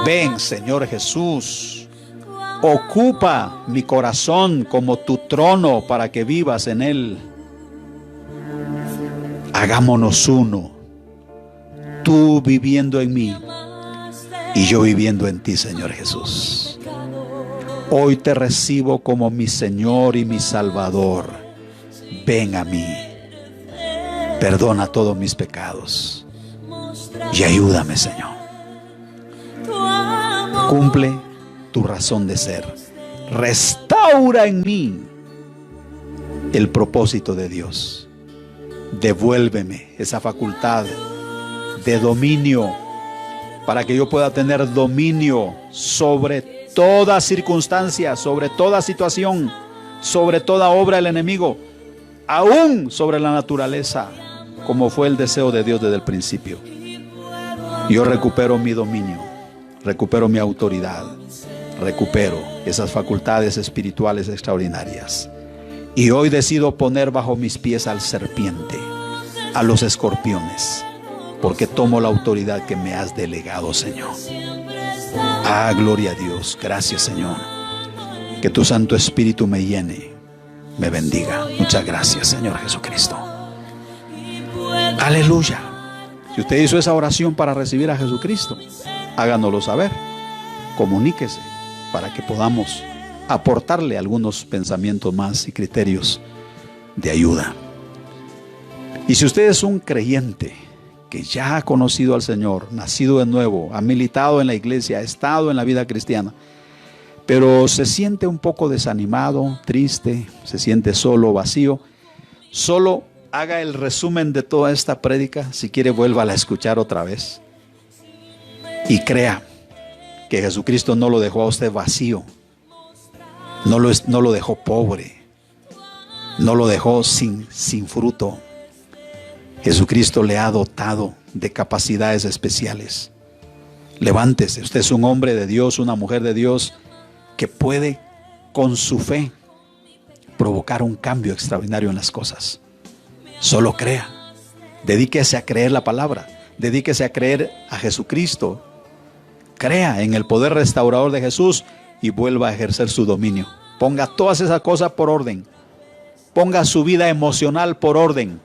Ven, Señor Jesús, ocupa mi corazón como tu trono para que vivas en él. Hagámonos uno, tú viviendo en mí y yo viviendo en ti, Señor Jesús. Hoy te recibo como mi Señor y mi Salvador. Ven a mí, perdona todos mis pecados y ayúdame, Señor. Cumple tu razón de ser. Restaura en mí el propósito de Dios. Devuélveme esa facultad de dominio para que yo pueda tener dominio sobre toda circunstancia, sobre toda situación, sobre toda obra del enemigo, aún sobre la naturaleza, como fue el deseo de Dios desde el principio. Yo recupero mi dominio, recupero mi autoridad, recupero esas facultades espirituales extraordinarias. Y hoy decido poner bajo mis pies al serpiente, a los escorpiones, porque tomo la autoridad que me has delegado, Señor. Ah, gloria a Dios. Gracias, Señor. Que tu Santo Espíritu me llene, me bendiga. Muchas gracias, Señor Jesucristo. Aleluya. Si usted hizo esa oración para recibir a Jesucristo, háganoslo saber. Comuníquese para que podamos aportarle algunos pensamientos más y criterios de ayuda. Y si usted es un creyente que ya ha conocido al Señor, nacido de nuevo, ha militado en la iglesia, ha estado en la vida cristiana, pero se siente un poco desanimado, triste, se siente solo, vacío, solo haga el resumen de toda esta prédica. Si quiere, vuélvala a escuchar otra vez y crea que Jesucristo no lo dejó a usted vacío, no lo dejó pobre, no lo dejó sin fruto. Jesucristo le ha dotado de capacidades especiales. Levántese, usted es un hombre de Dios, una mujer de Dios que puede con su fe provocar un cambio extraordinario en las cosas. Solo crea, dedíquese a creer la palabra, dedíquese a creer a Jesucristo, crea en el poder restaurador de Jesús y vuelva a ejercer su dominio. Ponga todas esas cosas por orden, ponga su vida emocional por orden.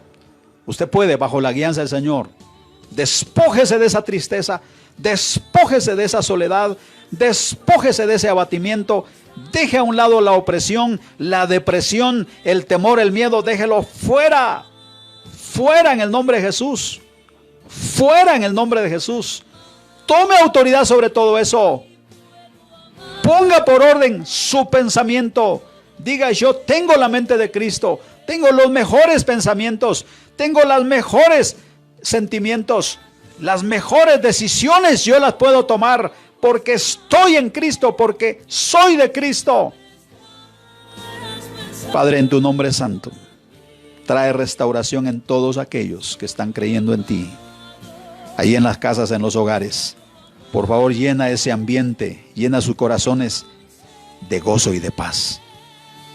Usted puede, bajo la guianza del Señor. Despójese de esa tristeza, despójese de esa soledad, despójese de ese abatimiento. Deje a un lado la opresión, la depresión, el temor, el miedo. Déjelo fuera, fuera en el nombre de Jesús, fuera en el nombre de Jesús. Tome autoridad sobre todo eso. Ponga por orden su pensamiento. Diga: yo tengo la mente de Cristo, tengo los mejores pensamientos, tengo los mejores sentimientos, las mejores decisiones yo las puedo tomar porque estoy en Cristo, porque soy de Cristo. Padre, en tu nombre santo, trae restauración en todos aquellos que están creyendo en ti, ahí en las casas, en los hogares. Por favor, llena ese ambiente, llena sus corazones de gozo y de paz.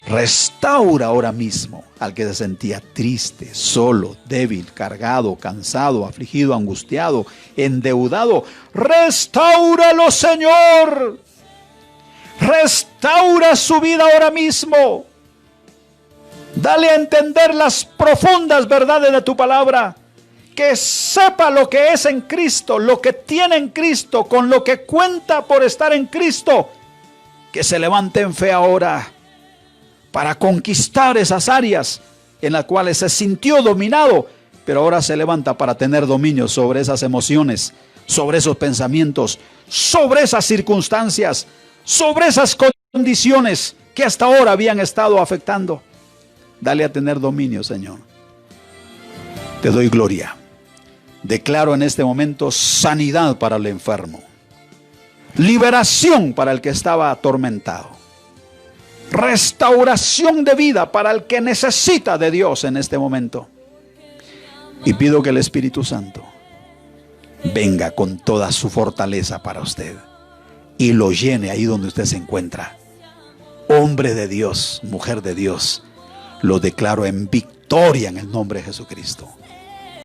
Restaura ahora mismo al que se sentía triste, solo, débil, cargado, cansado, afligido, angustiado, endeudado. Restáuralo, Señor. Restaura su vida ahora mismo. Dale a entender las profundas verdades de tu palabra. Que sepa lo que es en Cristo, lo que tiene en Cristo, con lo que cuenta por estar en Cristo. Que se levante en fe ahora para conquistar esas áreas en las cuales se sintió dominado, pero ahora se levanta para tener dominio sobre esas emociones, sobre esos pensamientos, sobre esas circunstancias, sobre esas condiciones que hasta ahora habían estado afectando. Dale a tener dominio, Señor. Te doy gloria. Declaro en este momento sanidad para el enfermo, liberación para el que estaba atormentado, restauración de vida para el que necesita de Dios en este momento. Y pido que el Espíritu Santo venga con toda su fortaleza para usted y lo llene ahí donde usted se encuentra. Hombre de Dios, mujer de Dios, lo declaro en victoria en el nombre de Jesucristo.